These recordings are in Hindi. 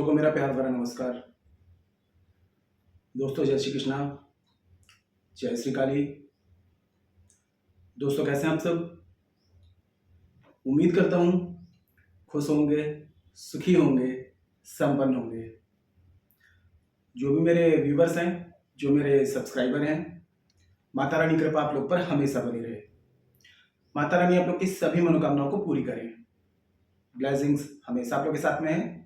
दोस्तों को मेरा प्यार भरा नमस्कार। दोस्तों जय श्री कृष्णा, जय श्री काली। दोस्तों कैसे हैं आप सब? उम्मीद करता हूँ खुश होंगे, सुखी होंगे, संपन्न होंगे। जो भी मेरे व्यूवर्स हैं, जो मेरे सब्सक्राइबर हैं, माता रानी कृपा आप लोग पर हमेशा बनी रहे। माता रानी आप लोग की सभी मनोकामनाओं को पूरी करें। ब्लेसिंग्स हमेशा आप लोग के साथ में है।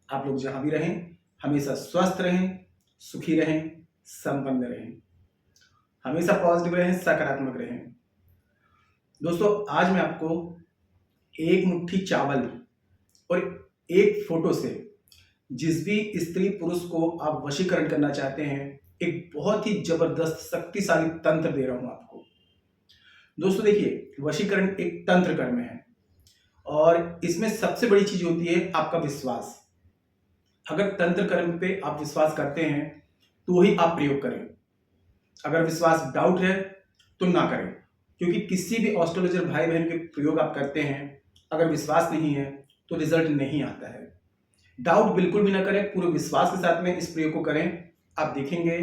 आप लोग जहां भी रहें हमेशा स्वस्थ रहें, सुखी रहें, संपन्न रहें, हमेशा पॉजिटिव रहें, सकारात्मक रहें। दोस्तों आज मैं आपको एक मुट्ठी चावल और एक फोटो से जिस भी स्त्री पुरुष को आप वशीकरण करना चाहते हैं, एक बहुत ही जबरदस्त शक्तिशाली तंत्र दे रहा हूं आपको। दोस्तों देखिए, वशीकरण एक तंत्र कर्म है और इसमें सबसे बड़ी चीज होती है आपका विश्वास। अगर तंत्र कर्म पे आप विश्वास करते हैं तो ही आप प्रयोग करें। अगर विश्वास डाउट है तो ना करें, क्योंकि किसी भी एस्ट्रोलॉजर भाई बहन के प्रयोग आप करते हैं, अगर विश्वास नहीं है तो रिजल्ट नहीं आता है। डाउट बिल्कुल भी ना करें, पूरे विश्वास के साथ में इस प्रयोग को करें। आप देखेंगे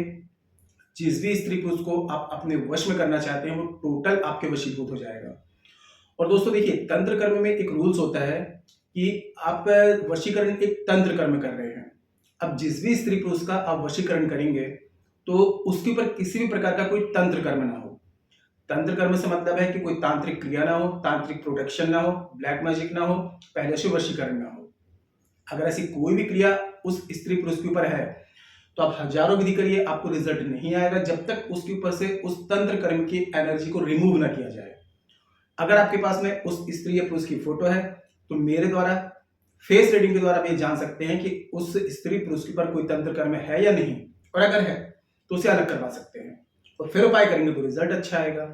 जिस भी स्त्री पुरुष को आप अपने वश में करना चाहते हैं वो टोटल आपके वशीभूत हो जाएगा। और दोस्तों देखिए, तंत्र कर्म में एक रूल्स होता है कि आप वशीकरण एक तंत्र कर्म कर रहे हैं। अब जिस भी स्त्री पुरुष का आप वशीकरण करेंगे तो उसके ऊपर किसी भी प्रकार का कोई तंत्र कर्म ना हो। तंत्र कर्म से मतलब है कि कोई तांत्रिक क्रिया ना हो, तांत्रिक प्रोटेक्शन ना हो, ब्लैक मैजिक ना हो, पहले से वशीकरण ना हो। अगर ऐसी कोई भी क्रिया उस स्त्री पुरुष के ऊपर है तो आप हजारों विधि करिए, आपको रिजल्ट नहीं आएगा जब तक उसके ऊपर से उस तंत्र कर्म की एनर्जी को रिमूव ना किया जाए। अगर आपके पास में उस स्त्री या पुरुष की फोटो है तो मेरे द्वारा फेस रीडिंग के द्वारा आप ये जान सकते हैं कि उस स्त्री पुरुष के ऊपर कोई तंत्र कर्म है या नहीं, और अगर है तो उसे अलग करवा सकते हैं और फिर उपाय करेंगे तो रिजल्ट अच्छा आएगा।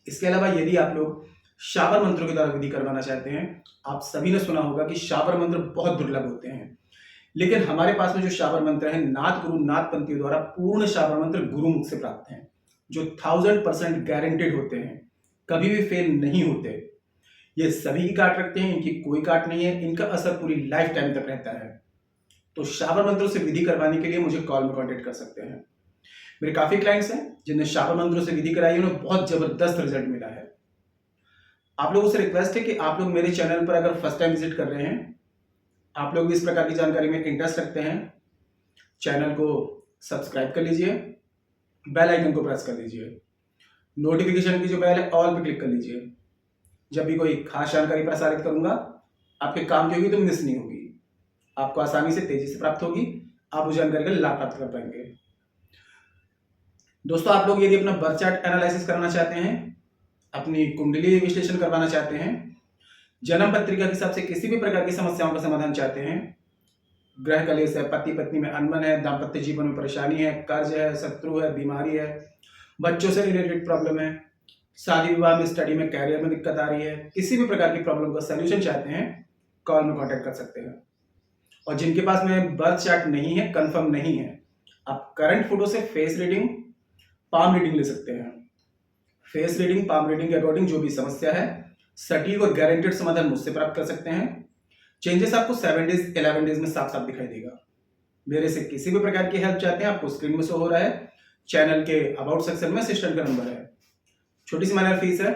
इसके अलावा यदि आप लोग शाबर मंत्रों के द्वारा विधि करवाना चाहते हैं, आप सभी ने सुना होगा कि शाबर मंत्र बहुत दुर्लभ होते हैं, लेकिन हमारे पास में जो शाबर मंत्र है नाथ गुरु नाथ पंथियों द्वारा पूर्ण शाबर मंत्र गुरुमुख से प्राप्त हैं, जो 1000% गारंटेड होते हैं, कभी भी फेल नहीं होते। ये सभी ही काट रखते हैं, इनकी कोई काट नहीं है, इनका असर पूरी लाइफ टाइम तक रहता है। तो शाबर मंत्रों से विधि करवाने के लिए मुझे कॉल में कांटेक्ट कर सकते हैं। मेरे काफी क्लाइंट्स हैं जिन्हें शाबर मंत्रों से विधि कराई, उन्हें बहुत जबरदस्त रिजल्ट मिला है। आप लोगों से रिक्वेस्ट है कि आप लोग मेरे चैनल पर अगर फर्स्ट टाइम विजिट कर रहे हैं, आप लोग भी इस प्रकार की जानकारी में इंटरेस्ट रखते हैं, चैनल को सब्सक्राइब कर लीजिए, बेल आइकन को प्रेस कर लीजिए, नोटिफिकेशन की जो बेल है ऑल पे क्लिक कर लीजिए। जब भी कोई खास जानकारी प्रसारित करूंगा आपके काम की होगी तो मिस नहीं होगी, आपको आसानी से तेजी से प्राप्त होगी, आप उस जानकारी का लाभ प्राप्त कर पाएंगे। दोस्तों आप लोग यदि अपना बर्थ चार्ट एनालिसिस करना चाहते हैं, अपनी कुंडली विश्लेषण करवाना चाहते हैं, जन्म पत्रिका के हिसाब से किसी भी प्रकार की समस्याओं का समाधान चाहते हैं, ग्रह कलेश है, पति पत्नी में अनबन है, दाम्पत्य जीवन में परेशानी है, कर्ज है, शत्रु है, बीमारी है, बच्चों से रिलेटेड प्रॉब्लम है, शादी विवाह में, स्टडी में, कैरियर में दिक्कत आ रही है, किसी भी प्रकार की प्रॉब्लम का सलूशन चाहते हैं, कॉल में कांटेक्ट कर सकते हैं। और जिनके पास में बर्थ चार्ट नहीं है, कंफर्म नहीं है, आप करंट फोटो से फेस रीडिंग, पाम रीडिंग ले सकते हैं। फेस रीडिंग, पाम रीडिंग के अकॉर्डिंग जो भी समस्या है सटीक और गारंटेड समाधान मुझसे प्राप्त कर सकते हैं। चेंजेस आपको 7 डेज 11 डेज में साफ साफ दिखाई देगा। मेरे से किसी भी प्रकार की हेल्प चाहते हैं, आपको स्क्रीन में शो हो रहा है, चैनल के अबाउट सेक्शन में असिस्टेंट का नंबर है। छोटी सी माइनर फीस है,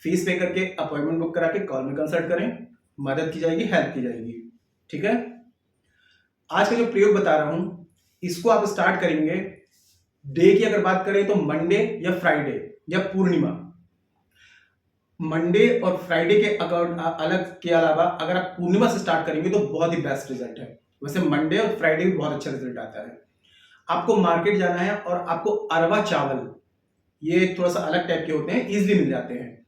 फीस पे करके अपॉइंटमेंट बुक करा के कॉल में कंसल्ट करें, मदद की जाएगी, हेल्प की जाएगी। ठीक है, आज का जो प्रयोग बता रहा हूं इसको आप स्टार्ट करेंगे। डे की अगर बात करें तो मंडे या फ्राइडे या पूर्णिमा। मंडे और फ्राइडे के अलग के अलावा अगर आप पूर्णिमा से स्टार्ट करेंगे तो बहुत ही बेस्ट रिजल्ट है। वैसे मंडे और फ्राइडे भी बहुत अच्छा रिजल्ट आता है। आपको मार्केट जाना है और आपको अरवा चावल, ये थोड़ा सा अलग टाइप के होते हैं, इजीली मिल जाते हैं,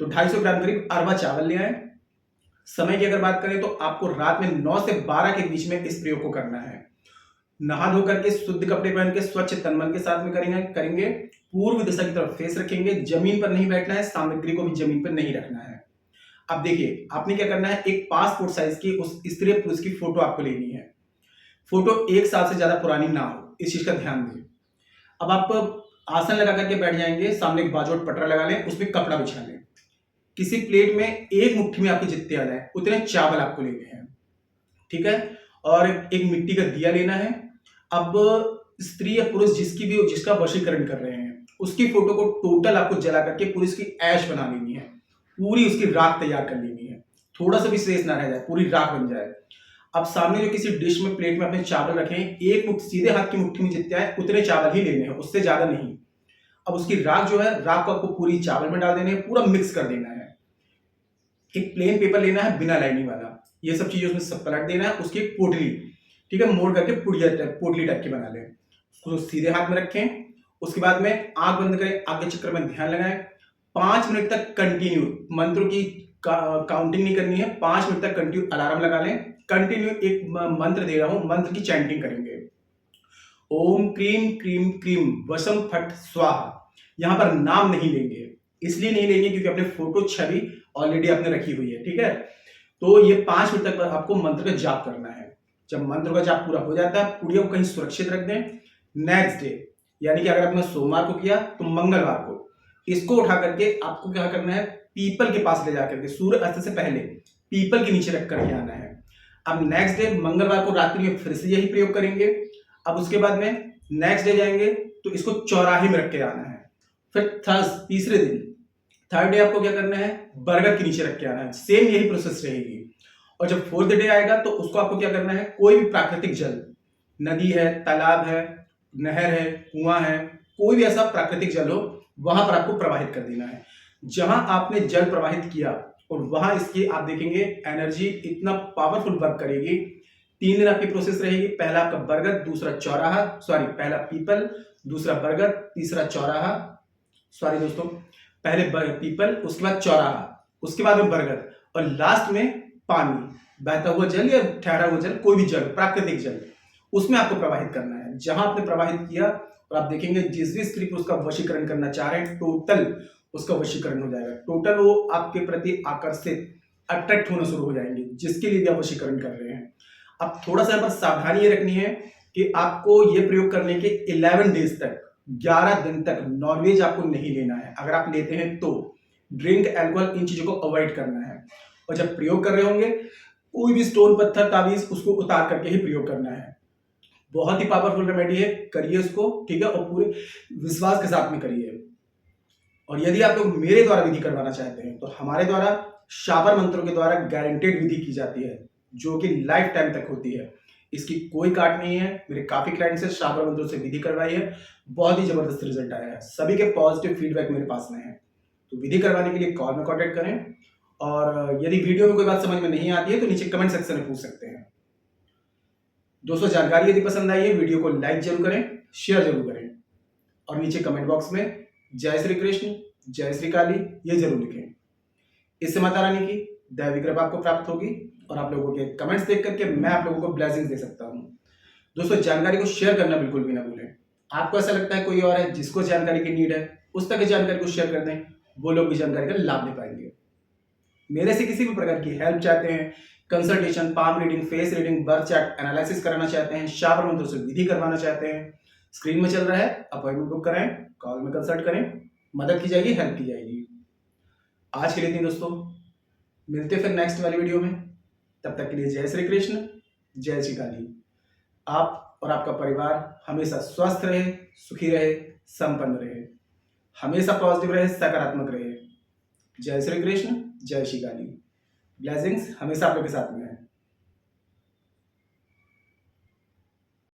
तो 250 ग्राम करीब अरवा चावल ले आए। समय की अगर बात करें तो आपको रात में 9 से 12 के बीच में इस प्रयोग को करना है। नहा धो करके शुद्ध कपड़े पहन के स्वच्छ तन मन के साथ में करेंगे। पूर्व दिशा की तरफ फेस रखेंगे, जमीन पर नहीं बैठना है, सामग्री को भी जमीन पर नहीं रखना है। अब देखिए आपने क्या करना है, एक पासपोर्ट साइज की उस स्त्री पुरुष की फोटो आपको लेनी है। फोटो 1 साल से ज्यादा पुरानी ना हो, इस चीज का ध्यान दें। अब आप आसन लगा करके बैठ जाएंगे, सामने एक बाजूट पटरा लगा लें, उसमें कपड़ा बिछा लें। किसी प्लेट में एक मुट्ठी में आपके जितने आ जाए उतने चावल आपको लेने हैं। ठीक है, और एक मिट्टी का दिया लेना है। अब स्त्री या पुरुष जिसका वशीकरण कर रहे हैं उसकी फोटो को टोटल आपको जला करके पूरी उसकी ऐश बना लेनी है, पूरी उसकी राख तैयार कर लेनी है, थोड़ा सा भी शेष ना रह जाए, पूरी राख बन जाए। अब सामने जो किसी डिश में प्लेट में अपने चावल रखें, एक मुट्ठी सीधे हाथ की मुट्ठी में जितना है उतने चावल ही लेने हैं, उससे ज्यादा नहीं। अब उसकी राख जो है, राख को आपको पूरी चावल में डाल देने हैं, पूरा मिक्स कर देना है। एक प्लेन पेपर लेना है बिना लाइनिंग वाला, ये सब चीजें उसमें सब पलट देना है। उसकी एक पोटली, ठीक है, मोड़ करके पोटली टाइप की बना लें, उसको सीधे हाथ में रखें। उसके बाद में आंख बंद करें, आग के चक्कर में ध्यान लगाएं। 5 मिनट तक कंटिन्यू, मंत्रों की काउंटिंग नहीं करनी है, 5 मिनट तक कंटिन्यू अलार्म लगा लें। कंटिन्यू एक मंत्र दे रहा हूं, मंत्र की चैंटिंग करेंगे। ओम क्रीम क्रीम क्रीम वशम फट स्वाहा। यहां पर नाम नहीं लेंगे, इसलिए नहीं लेंगे क्योंकि अपने फोटो छवि ऑलरेडी आपने रखी हुई है, ठीक है। तो ये 5 मिनट तक आपको मंत्र का जाप करना है। जब मंत्र का जाप पूरा हो जाता है, पुड़िया को कहीं सुरक्षित रख दें। नेक्स्ट डे, यानी कि अगर आपने सोमवार को किया तो मंगलवार को इसको उठा करके आपको क्या करना है, पीपल के पास ले जाकर के सूर्य अस्त से पहले पीपल के नीचे रख करके आना है। अब नेक्स्ट डे मंगलवार को रात्रि में फिर से यही प्रयोग करेंगे। अब उसके बाद में नेक्स्ट डे जाएंगे तो इसको चौराहे में रख के आना है। फिर तीसरे दिन थर्ड डे आपको क्या करना है, बरगद के नीचे रख के आना है। सेम यही प्रोसेस रहेगी। और जब फोर्थ डे आएगा तो उसको आपको क्या करना है, कोई भी प्राकृतिक जल, नदी है, तालाब है, नहर है, कुआं है, कोई भी ऐसा प्राकृतिक जल हो वहां पर आपको प्रवाहित कर देना है। जहां आपने जल प्रवाहित किया और वहां इसकी आप देखेंगे एनर्जी इतना पावरफुल वर्क करेगी। 3 दिन आपकी प्रोसेस रहेगी। पहला आपका बरगद, दूसरा चौराहा, सॉरी पहला पीपल, दूसरा बरगद, तीसरा चौराहा, सॉरी दोस्तों, पहले पीपल, उसके बाद चौराहा, उसके बाद में बरगद, और लास्ट में पानी, बहता हुआ जल या ठहरा हुआ जल, कोई भी जल, प्राकृतिक जल, उसमें आपको प्रवाहित करना है। जहां आपने प्रवाहित किया और आप देखेंगे जिस भी स्त्री को उसका वशीकरण करना चाह रहे हैं, टोटल उसका वशीकरण हो जाएगा। टोटल वो आपके प्रति आकर्षित, अट्रैक्ट होना शुरू हो जाएंगे, जिसके लिए भी आप वशीकरण कर रहे हैं। अब थोड़ा सा बस सावधानी ये रखनी है कि आपको ये प्रयोग करने के 11 डेज तक, 11 दिन तक नॉनवेज आपको नहीं लेना है। अगर आप लेते हैं तो ड्रिंक, अल्कोहल, इन चीजों को अवॉइड करना है। और जब प्रयोग कर रहे होंगे कोई भी स्टोन, पत्थर, ताबीज, उसको उतार करके ही प्रयोग करना है। बहुत ही पावरफुल रेमेडी है, करिए उसको, ठीक है, और पूरे विश्वास के साथ में करिए। और यदि आप लोग मेरे द्वारा विधि करवाना चाहते हैं तो हमारे द्वारा शाबर मंत्रों के द्वारा गारंटेड विधि की जाती है, जो कि लाइफ टाइम तक होती है। इसकी कोई काट नहीं है। मेरे काफी क्लाइंट्स से शाबर मंत्रों से विधि करवाई है, बहुत ही जबरदस्त रिजल्ट आया है। सभी के पॉजिटिव फीडबैक मेरे पास में है। तो विधि करवाने के लिए कॉल में कॉन्टेक्ट करें। और यदि वीडियो में कोई बात समझ में नहीं आती है तो नीचे कमेंट सेक्शन में पूछ सकते हैं। दोस्तों, जानकारी यदि पसंद आई है, वीडियो को लाइक जरूर करें, शेयर जरूर करें, और नीचे कमेंट बॉक्स में जय श्री कृष्ण, जय श्री काली ये जरूर लिखें। इससे माता रानी की दैवी कृपा आपको प्राप्त होगी और आप लोगों के कमेंट्स देख करके मैं आप लोगों को ब्लेसिंग्स दे सकता हूं। दोस्तों, जानकारी को शेयर करना बिल्कुल भी ना भूलें। आपको ऐसा लगता है कोई और है जिसको जानकारी की नीड है, उस तक जानकारी को शेयर कर दें, वो लोग भी जानकारी का लाभ ले पाएंगे। मेरे से किसी भी प्रकार की हेल्प चाहते हैं, consultation, palm reading, face reading, birth chart analysis कराना चाहते हैं, शाबर मंत्रों से विधि करवाना चाहते हैं, स्क्रीन में चल रहा है, अपॉइंटमेंट बुक कराएं, कॉल में कंसल्ट करें, मदद की जाएगी, हेल्प की जाएगी। आज के लिए इतनी दोस्तों, मिलते फिर नेक्स्ट वाली वीडियो में। तब तक के लिए जय श्री कृष्ण, जय श्री काली। आप और आपका परिवार हमेशा स्वस्थ रहे, सुखी रहे, संपन्न रहे, हमेशा पॉजिटिव रहे, सकारात्मक रहे। जय श्री कृष्ण, जय श्री काली। ब्लेसिंग्स हमेशा आप लोग के साथ में है।